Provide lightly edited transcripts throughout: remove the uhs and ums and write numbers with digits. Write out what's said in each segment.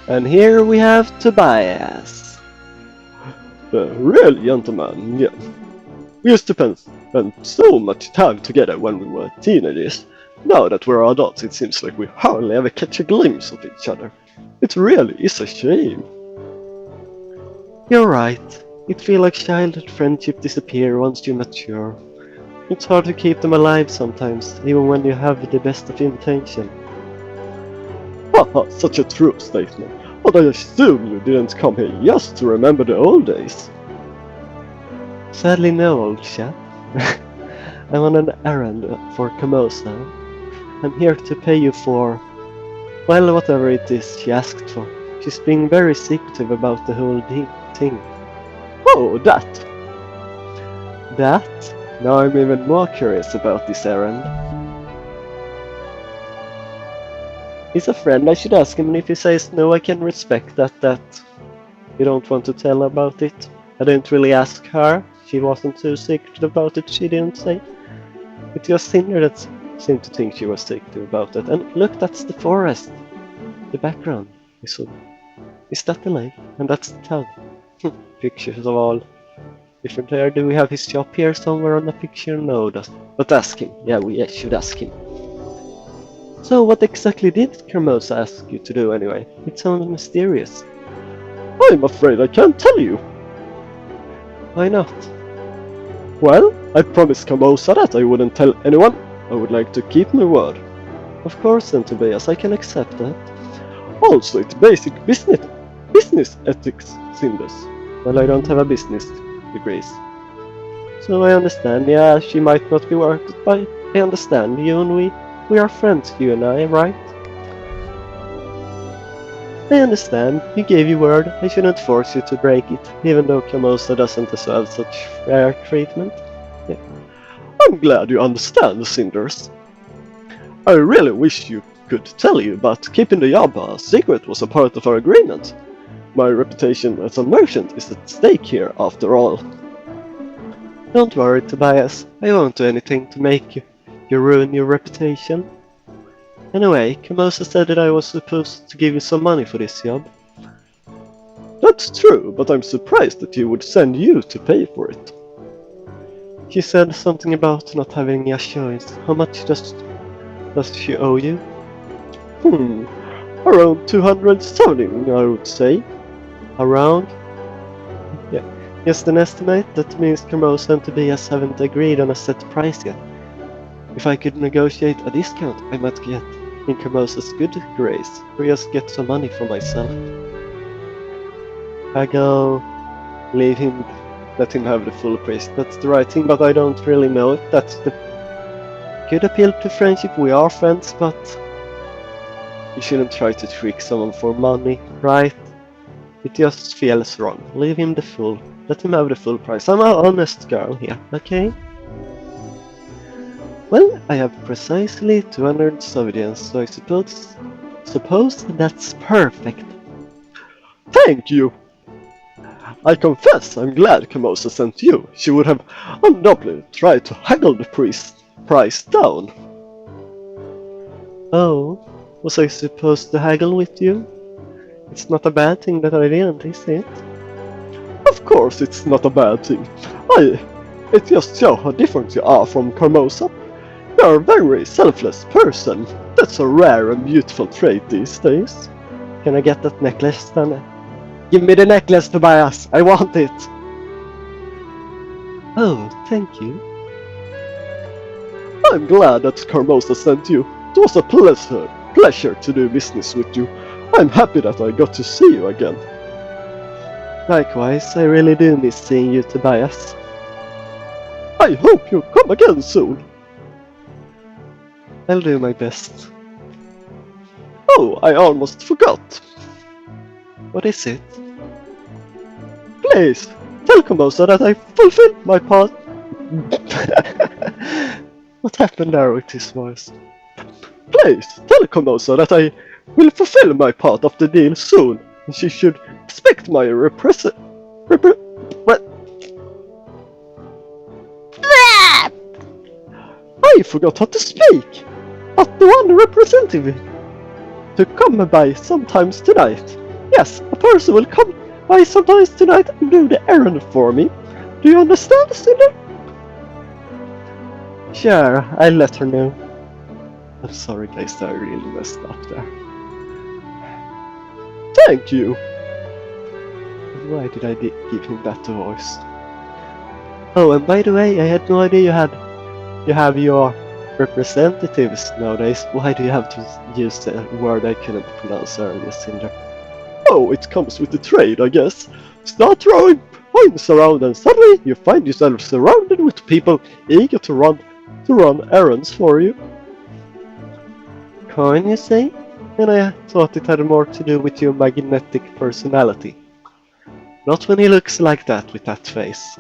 And here we have Tobias. Really, gentlemen, yeah. We used to spend so much time together when we were teenagers. Now that we're adults, it seems like we hardly ever catch a glimpse of each other. It really is a shame. You're right. It feels like childhood friendship disappear once you mature. It's hard to keep them alive sometimes, even when you have the best of intention. Haha, such a true statement. But I assume you didn't come here just to remember the old days. Sadly no, old chap. I'm on an errand for Camosa. I'm here to pay you for, well, whatever it is she asked for. She's being very secretive about the whole thing. Oh, that! That? Now I'm even more curious about this errand. He's a friend, I should ask him, and if he says no, I can respect that you don't want to tell about it. I didn't really ask her. She wasn't too secretive about it, she didn't say. It was Cinder that seemed to think she was secretive about it. And look, that's the forest. The background. Is that the lake? And that's the town. Pictures of all different there. Do we have his shop here somewhere on the picture? No, but ask him. Yeah, we should ask him. So what exactly did Carmosa ask you to do anyway? It sounds mysterious. I'm afraid I can't tell you. Why not? Well, I promised Camosa that I wouldn't tell anyone. I would like to keep my word. Of course then, Tobias, I can accept that. Also, it's basic business ethics, Cinders. Well, I don't have a business degrees. So I understand, yeah, she might not be worth it, but I understand. You and we are friends, you and I, right? I understand. You gave your word. I shouldn't force you to break it, even though Camosa doesn't deserve such fair treatment. Yeah. I'm glad you understand, Cinders. I really wish you could tell you, but keeping the job a secret was a part of our agreement. My reputation as a merchant is at stake here, after all. Don't worry, Tobias. I won't do anything to make you ruin your reputation. Anyway, Camosa said that I was supposed to give you some money for this job. That's true, but I'm surprised that you would send you to pay for it. She said something about not having a choice. How much does she owe you? Around 270, I would say. Around? Yeah. Just an estimate? That means Camosa and Tobias haven't agreed on a set price yet. If I could negotiate a discount, I might get in Camosa's good grace, or just get some money for myself. Haggle, let him have the full price. That's the right thing, but I don't really know if that's the good appeal to friendship. We are friends, but you shouldn't try to trick someone for money, right? It just feels wrong. Leave him the full. Let him have the full price. I'm an honest girl here, okay? Well, I have precisely 200 sovereigns, so I suppose that's perfect. Thank you! I confess I'm glad Camosa sent you. She would have undoubtedly tried to haggle the price down. Oh, was I supposed to haggle with you? It's not a bad thing that I didn't, is it? Of course it's not a bad thing. It just shows how different you are from Camosa. You're a very selfless person. That's a rare and beautiful trait these days. Can I get that necklace then? Give me the necklace, Tobias! I want it! Oh, thank you. I'm glad that Camosa sent you. It was a pleasure to do business with you. I'm happy that I got to see you again. Likewise, I really do miss seeing you, Tobias. I hope you'll come again soon. I'll do my best. Oh, I almost forgot. What is it? Please, tell Camosa that I fulfilled my part. What happened there with his voice? Please, tell Camosa that I will fulfill my part of the deal soon, and she should expect my I forgot how to speak! but the one representative to come by sometimes tonight. Yes, a person will come by sometimes tonight and do the errand for me. Do you understand, Cinder? Sure, I'll let her know. I'm sorry guys, I really messed up there. Thank you! Why did I give him that voice? Oh, and by the way, I had no idea you have your representatives nowadays. Why do you have to use a word I couldn't pronounce earlier, Cinder? Oh, it comes with the trade, I guess. Start throwing points around and suddenly you find yourself surrounded with people eager to run errands for you. Coin, you say? And I thought it had more to do with your magnetic personality. Not when he looks like that with that face.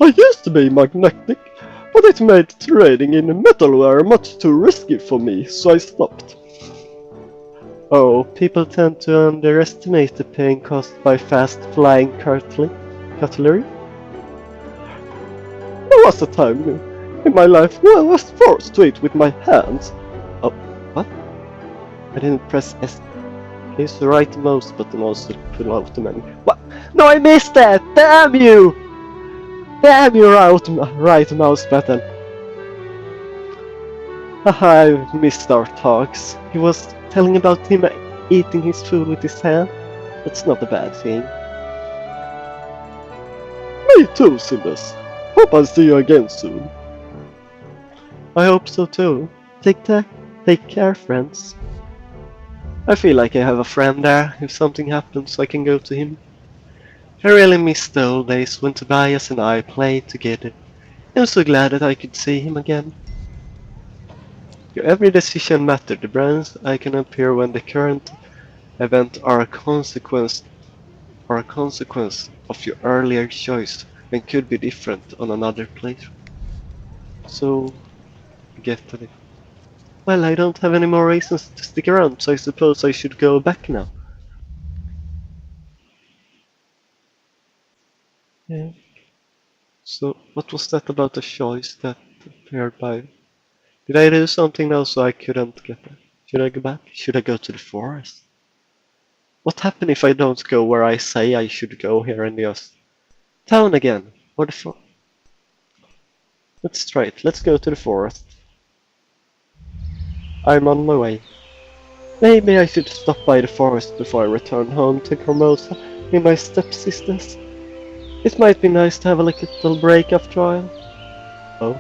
I used to be magnetic, but it made trading in metalware much too risky for me, so I stopped. Oh, people tend to underestimate the pain caused by fast-flying cutlery? There was a time in my life where I was forced to eat with my hands. Oh, what? I didn't press S. Use the right mouse button also to pull out the menu. What? No, I missed that! Damn you! Damn your right mouse button. Haha, I missed our talks. He was telling about him eating his food with his hand. That's not a bad thing. Me too, Cinders. Hope I'll see you again soon. I hope so too. Take care, friends. I feel like I have a friend there. If something happens, I can go to him. I really miss the old days when Tobias and I played together. I'm so glad that I could see him again. Your every decision mattered. The brands I can appear when the current event are a consequence of your earlier choice and could be different on another place. So, get it. Well, I don't have any more reasons to stick around, so I suppose I should go back now. Yeah. So, what was that about the choice that appeared by? Did I do something now so I couldn't get there? Should I go back? Should I go to the forest? What happens if I don't go where I say I should go here in the town again? Or the Let's try it. Let's go to the forest. I'm on my way. Maybe I should stop by the forest before I return home to Formosa with my stepsisters. It might be nice to have a little break after all. Oh.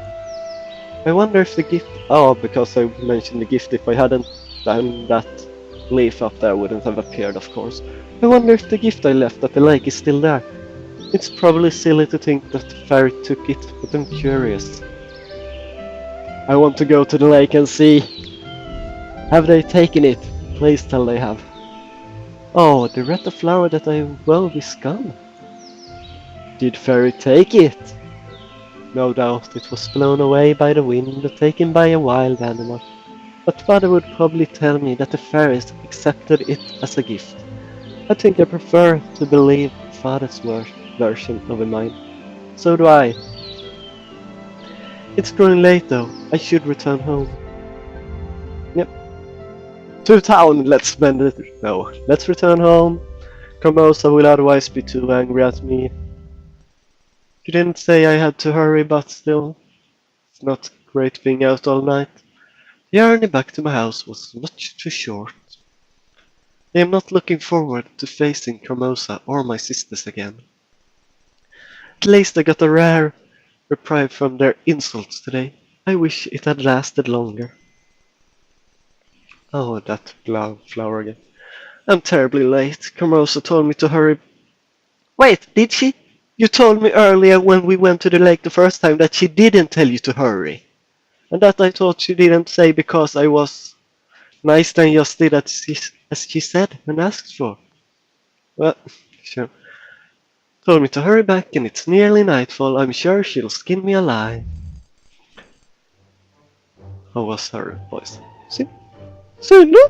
I wonder if the gift... Oh, because I mentioned the gift, if I hadn't done that leaf up there wouldn't have appeared, of course. I wonder if the gift I left at the lake is still there. It's probably silly to think that the fairy took it, but I'm curious. I want to go to the lake and see. Have they taken it? Please tell they have. Oh, the red flower that I wove is gone. Did fairy take it? No doubt it was blown away by the wind or taken by a wild animal. But father would probably tell me that the fairies accepted it as a gift. I think I prefer to believe father's version of mine. So do I. It's growing late though. I should return home. Yep. To town, let's spend it. No, let's return home. Formosa will otherwise be too angry at me. You didn't say I had to hurry, but still. It's not great being out all night. The journey back to my house was much too short. I am not looking forward to facing Formosa or my sisters again. At least I got a rare reprieve from their insults today. I wish it had lasted longer. Oh, that flower again. I'm terribly late. Formosa told me to hurry. Wait, did she? You told me earlier when we went to the lake the first time that she didn't tell you to hurry. And that I thought she didn't say because I was nice and just did as she said and asked for. Well, sure. Told me to hurry back and it's nearly nightfall. I'm sure she'll skin me alive. How was her voice? Cinder?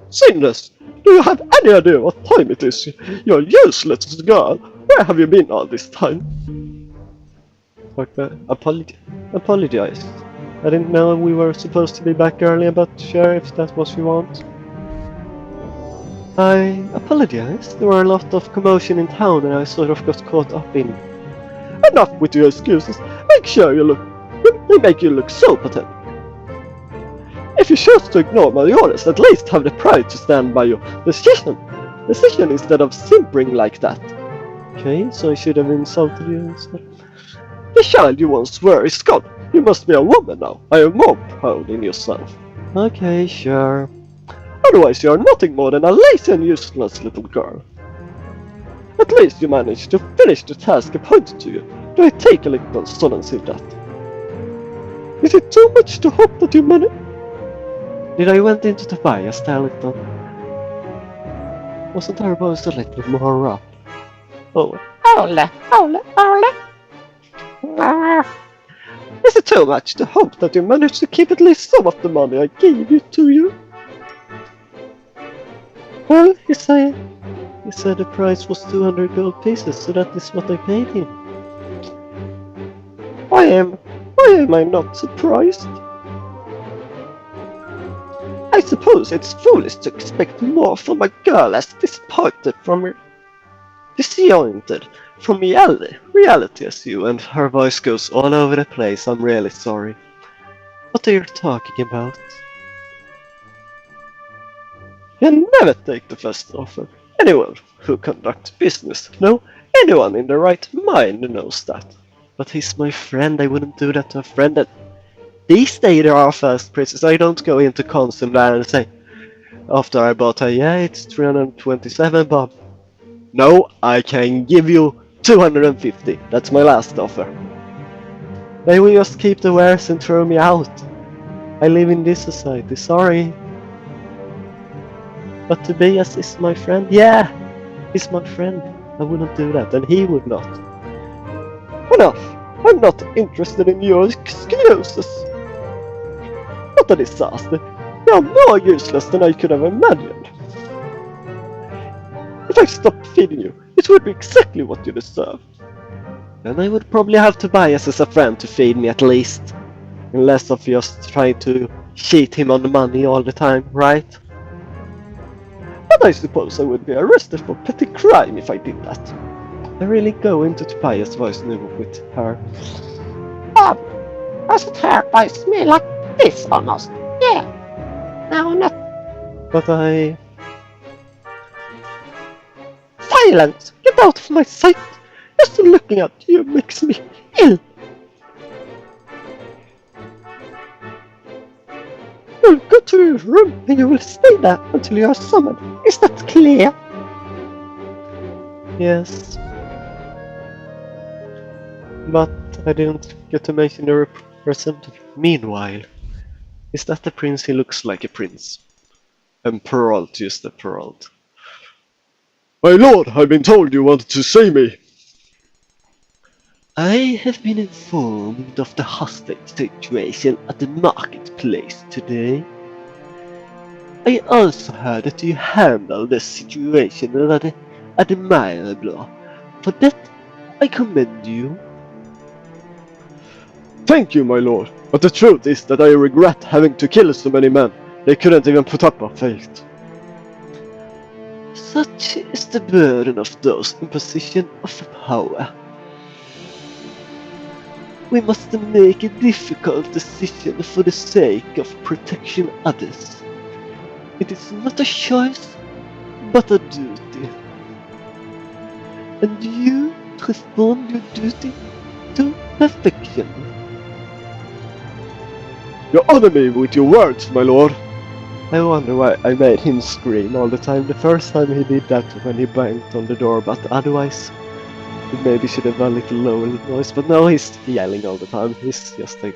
Cinders, do you have any idea what time it is? You're useless girl. Where have you been all this time? Apologize. I didn't know we were supposed to be back earlier, but sure, if that's what you want. I apologize. There were a lot of commotion in town and I sort of got caught up in. Enough with your excuses. Make sure you look. They make you look so pathetic. If you choose to ignore my orders, at least have the pride to stand by your decision instead of simpering like that. Okay, so I should have insulted you instead. The child you once were is gone. You must be a woman now. I am more proud in yourself. Okay, sure. Otherwise you are nothing more than a lazy and useless little girl. At least you managed to finish the task appointed to you. Do I take a little solace in that? Is it too much to hope that you manage? Did I went into Tobias there a little? Wasn't our voice a little more rough? Oh, Ole. Is it too much to hope that you managed to keep at least some of the money I gave to you? well, he said the price was 200 gold pieces, so that is what I paid him. Why am I not surprised? I suppose it's foolish to expect more from a girl as disappointed from reality as you. And her voice goes all over the place. I'm really sorry. What are you talking about? You never take the first offer. Anyone who conducts business, no, anyone in their right mind knows that. But he's my friend. I wouldn't do that to a friend. That these days there are fast prices. I don't go into Consum there and say, after I bought her, yeah, it's 327, but no, I can give you 250. That's my last offer. They will just keep the wares and throw me out. I live in this society, sorry. But Tobias is my friend. Yeah, he's my friend. I wouldn't do that, and he would not. Enough. I'm not interested in your excuses. What a disaster. You are more useless than I could have imagined. If I stopped feeding you, it would be exactly what you deserve. Then I would probably have Tobias as a friend to feed me at least. And less of just trying to cheat him on the money all the time, right? But I suppose I would be arrested for petty crime if I did that. I really go into Tobias' voice now with her. Doesn't her voice me like this almost? Yeah. No, not But I... Silence! Get out of my sight! Just looking at you makes me ill. You'll go to your room and you will stay there until you are summoned. Is that clear? Yes. But I didn't get to mention the representative. Meanwhile, is that the prince? He looks like a prince. And Perrault used the Perrault. My lord, I've been told you wanted to see me. I have been informed of the hostage situation at the marketplace today. I also heard that you handled the situation rather admirably. For that, I commend you. Thank you, my lord, but the truth is that I regret having to kill so many men. They couldn't even put up a fight. Such is the burden of those in position of power. We must make a difficult decision for the sake of protecting others. It is not a choice, but a duty. And you perform your duty to perfection. You honor me with your words, my lord. I wonder why I made him scream all the time. The first time he did that when he banged on the door, but otherwise he maybe should have a little lower voice. But now he's yelling all the time. He's just a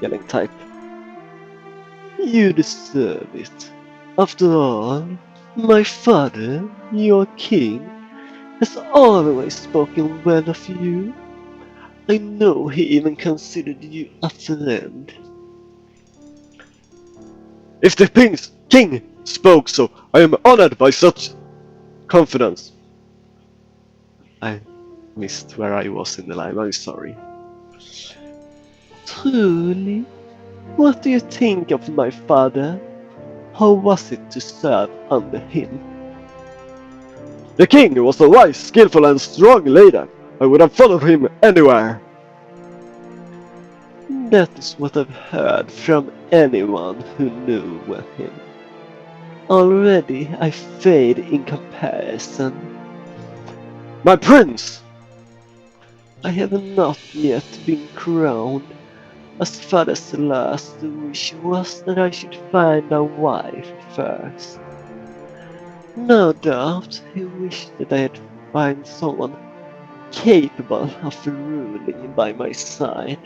yelling type. You deserve it. After all, my father, your king, has always spoken well of you. I know he even considered you a friend. If the king spoke so, I am honored by such confidence. I missed where I was in the line, I'm sorry. Truly? What do you think of my father? How was it to serve under him? The king was a wise, skillful and strong leader. I would have followed him anywhere. That is what I've heard from anyone who knew him. Already I fade in comparison. My prince! I have not yet been crowned. As father's last wish was that I should find a wife first. No doubt he wished that I had find someone capable of ruling by my side.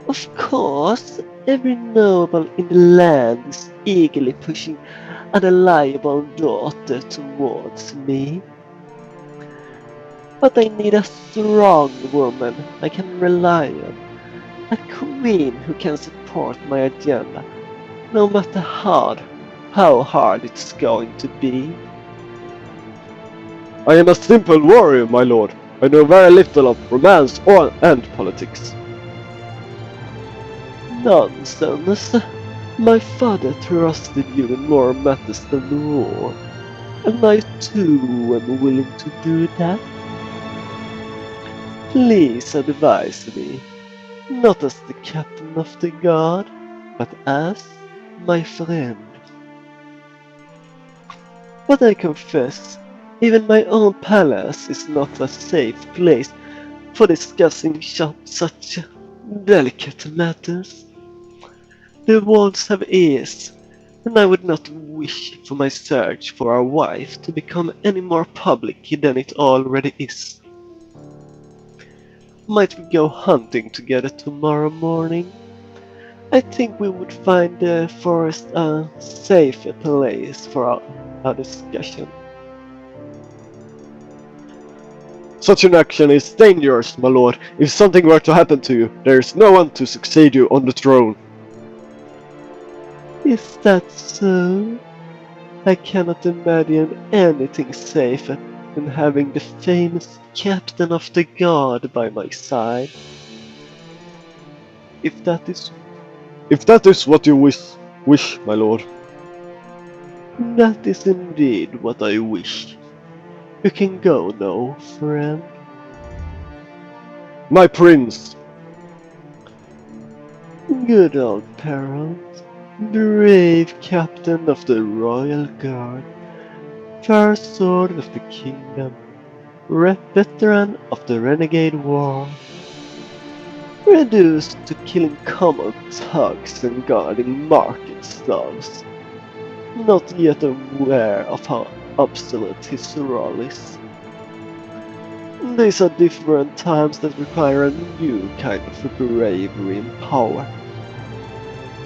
Of course, every noble in the land is eagerly pushing a reliable daughter towards me. But I need a strong woman I can rely on, a queen who can support my agenda, no matter how hard it's going to be. I am a simple warrior, my lord. I know very little of romance and politics. Nonsense. My father trusted you in more matters than war, and I too am willing to do that. Please advise me, not as the captain of the guard, but as my friend. But I confess, even my own palace is not a safe place for discussing such delicate matters. The walls have ears, and I would not wish for my search for a wife to become any more public than it already is. Might we go hunting together tomorrow morning? I think we would find the forest a safer place for our discussion. Such an action is dangerous, my lord. If something were to happen to you, there is no one to succeed you on the throne. Is that so? I cannot imagine anything safer than having the famous captain of the guard by my side. If that is what you wish, my lord. that is indeed what I wish. You can go now, friend. My prince! Good old parent, brave captain of the royal guard, first sword of the kingdom, veteran of the renegade war, reduced to killing common thugs and guarding market stalls, not yet aware of how obsolete his role is. These are different times that require a new kind of bravery and power.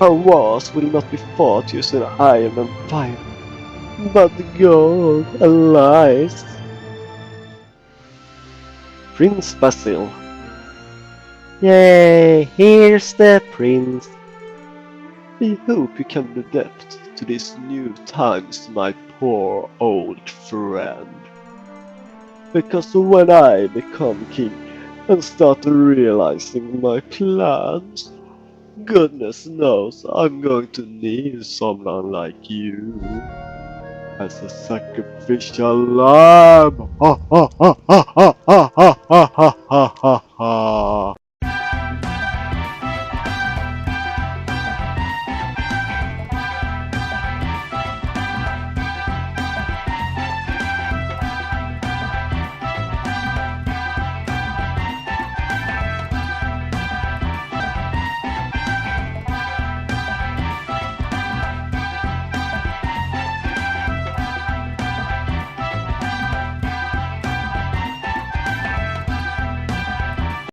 Our wars will not be fought using iron and fire, but gold and lies. Prince Basil. Yay, here's the prince. I hope you can adapt to these new times, my poor old friend. Because when I become king and start realizing my plans, goodness knows I'm going to need someone like you as a sacrificial lamb. Ha ha ha ha ha ha ha ha ha ha.